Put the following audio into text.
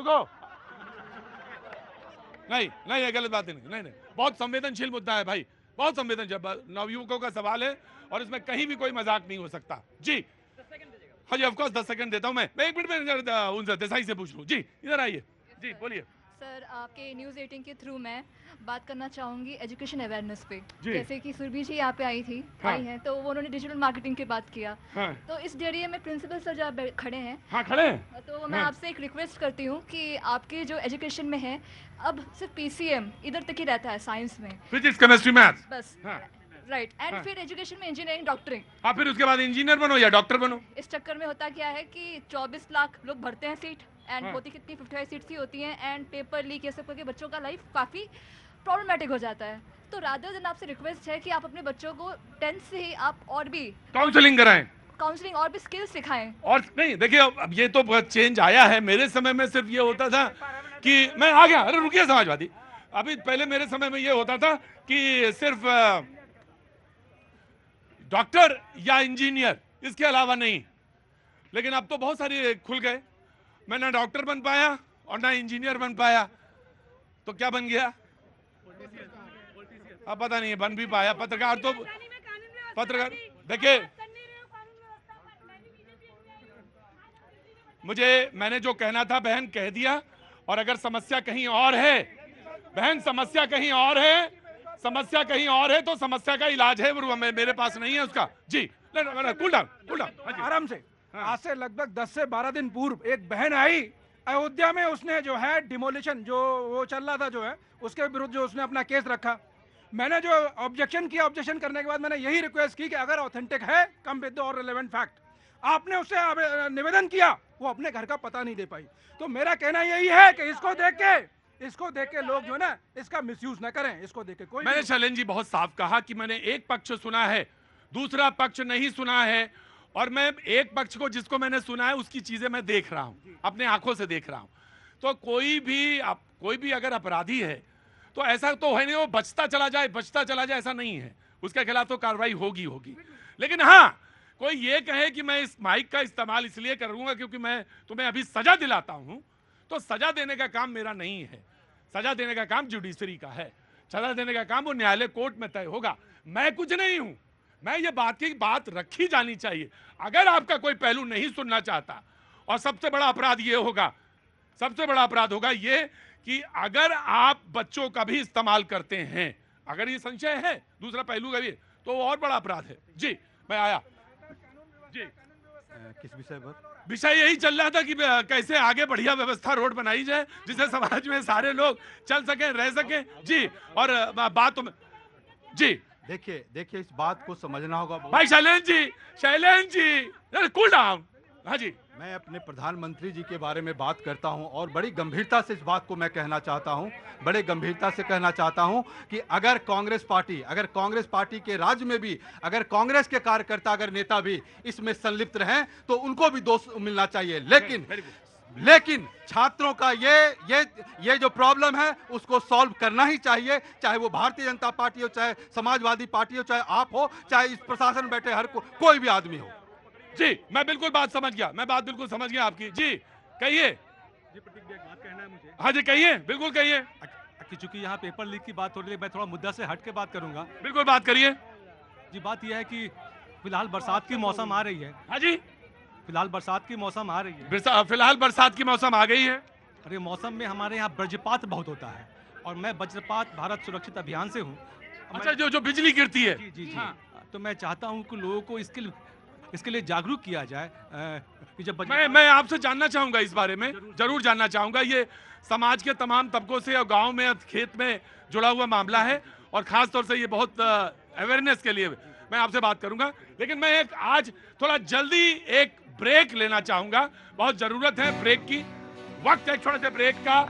रुको, नहीं नहीं, ये गलत बात नहीं, नहीं नहीं, बहुत संवेदनशील मुद्दा है भाई, बहुत संवेदनशील नवयुवकों का सवाल है और इसमें कहीं भी कोई मजाक नहीं हो सकता। जी हाँ जी, ऑफकोर्स 10 सेकंड देता हूं मैं 1 मिनट में उनसे देसाई से पूछ लूं। जी इधर आइए, जी बोलिए। सर, आपके न्यूज़ 18 के थ्रू मैं बात करना चाहूँगी एजुकेशन अवेयरनेस पे। जी। जैसे कि सुरभि जी यहाँ पे आई थी, हाँ। आई हैं, तो वो उन्होंने डिजिटल मार्केटिंग की बात किया। हाँ तो इस जरिए में प्रिंसिपल सर जहाँ खड़े हैं, हाँ खड़े हैं। तो मैं हाँ। आपसे एक रिक्वेस्ट करती हूँ कि आपके जो एजुकेशन में है, अब सिर्फ पीसीएम इधर तक ही रहता है साइंस में, फिजिक्स केमिस्ट्री मैथ्स, बस। हाँ। राइट, एंड हाँ। फिर एजुकेशन में इंजीनियरिंग, डॉक्टरिंग। हाँ, फिर उसके बाद इंजीनियर बनो या डॉक्टर बनो। इस चक्कर में होता क्या है कि 24 लाख लोग भरते हैं सीट, एंड हाँ। होती कितनी 55 सीट्स ही होती हैं, एंड पेपर लीक ये सब करके बच्चों का लाइफ काफ़ी प्रॉब्लमेटिक हो जाता है। तो रादर देन आपसे रिक्वेस्ट है कि आप अपने बच्चों को 10th से ही आप और भी काउंसलिंग कराएं, काउंसलिंग और भी स्किल्स सिखाएं। और नहीं देखिए, अब ये तो चेंज आया है। मेरे समय में सिर्फ ये होता था कि मैं आ गया, अरे रुकिए समाजवादी, अभी पहले मेरे समय में ये होता था कि सिर्फ डॉक्टर या इंजीनियर, इसके अलावा नहीं। लेकिन अब तो बहुत सारे खुल गए, मैं ना डॉक्टर बन पाया और ना इंजीनियर बन पाया, तो क्या बन गया अब पता नहीं, बन भी पाया पत्रकार। तो पत्रकार, देखिए मैंने जो कहना था बहन कह दिया, और अगर समस्या कहीं और है बहन, समस्या कहीं और है, समस्या कहीं और है तो समस्या का इलाज है, वो मेरे पास नहीं है उसका। जी कूल डाउन, आराम से। हाँ। आज से लगभग 10 से 12 दिन पूर्व एक बहन आई अयोध्या में, उसने जो है डिमोलिशन जो वो चल रहा था जो है उसके विरुद्ध जो उसने अपना केस रखा। मैंने जो ऑब्जेक्शन किया, ऑब्जेक्शन करने के बाद मैंने यही रिक्वेस्ट की कि अगर ऑथेंटिक है कम विद द और रिलेवेंट फैक्ट। आपने उससे निवेदन किया, वो अपने घर का पता नहीं दे पाई। तो मेरा कहना यही है कि इसको देख के लोग जो है ना इसका मिसयूज ना करें। इसको देख के कोई, मैंने शैलेंद्र जी बहुत साफ कहा कि मैंने एक पक्ष सुना है, दूसरा पक्ष नहीं सुना है, और मैं एक पक्ष को जिसको मैंने सुना है उसकी चीजें मैं देख रहा हूं, अपने आंखों से देख रहा हूं। तो कोई भी अगर अपराधी है तो ऐसा तो है नहीं वो बचता चला जाए, ऐसा नहीं है, उसके खिलाफ तो कार्रवाई होगी। लेकिन हाँ, कोई ये कहे कि मैं इस माइक का इस्तेमाल इसलिए करूंगा क्योंकि मैं तुम्हें अभी सजा दिलाता हूं, तो सजा देने का काम मेरा नहीं है। सजा देने का काम जुडिशरी का है, सजा देने का काम वो न्यायालय कोर्ट में तय होगा। मैं कुछ नहीं हूं, मैं ये बात रखी जानी चाहिए। अगर आपका कोई पहलू नहीं सुनना चाहता, और सबसे बड़ा अपराध ये कि अगर आप बच्चों का भी इस्तेमाल करते हैं, अगर ये संशय है दूसरा पहलू का भी, तो वो और बड़ा अपराध है। जी मैं आया जी, किस विषय पर? विषय यही चल रहा था कि कैसे आगे बढ़िया व्यवस्था रोड बनाई जाए जिससे समाज में सारे लोग चल सके, रह सके। जी, और बात जी देखिए इस बात को समझना होगा भाई। Shailendra ji cool down. हाँ जी, मैं अपने प्रधानमंत्री जी के बारे में बात करता हूं और बड़ी गंभीरता से इस बात को मैं कहना चाहता हूं, बड़े गंभीरता से कहना चाहता हूं कि अगर कांग्रेस पार्टी के राज्य में भी अगर कांग्रेस के कार्यकर्ता, अगर नेता भी इसमें संलिप्त रहें तो उनको भी दोष मिलना चाहिए। लेकिन छात्रों का ये जो प्रॉब्लम है उसको सॉल्व करना ही चाहिए, चाहे वो भारतीय जनता पार्टी हो, चाहे समाजवादी पार्टी हो, चाहे आप हो, चाहे इस प्रशासन में बैठे कोई भी आदमी हो। जी मैं बिल्कुल बात समझ गया आपकी। जी कहिए। जी प्रतीक जी, एक बात कहना है मुझे। हाँ जी कहिए, बिल्कुल कहिए। चूंकि यहाँ पेपर लीक की बात हो रही है, मैं थोड़ा मुद्दा से हट के बात करूंगा। बिल्कुल बात करिए। जी बात यह है कि फिलहाल बरसात की मौसम आ रही है। हाँ जी, फिलहाल बरसात की मौसम आ रही है। फिलहाल बरसात की मौसम आ गई है। अरे मौसम में हमारे यहाँ वज्रपात बहुत होता है, और मैं वज्रपात भारत सुरक्षित अभियान से हूँ। अच्छा, जो बिजली गिरती है। जी। तो मैं चाहता हूँ कि लोगों को इसके लिए जागरूक किया जाए कि जब मैं आपसे जानना चाहूंगा इस बारे में, जरूर जानना चाहूंगा। ये समाज के तमाम तबकों से और गांव में, खेत में जुड़ा हुआ मामला है, और खास तौर से ये बहुत अवेयरनेस के लिए मैं आपसे बात करूंगा। लेकिन मैं आज थोड़ा जल्दी एक ब्रेक लेना चाहूंगा, बहुत जरूरत है ब्रेक की। वक्त है छोटे से ब्रेक का।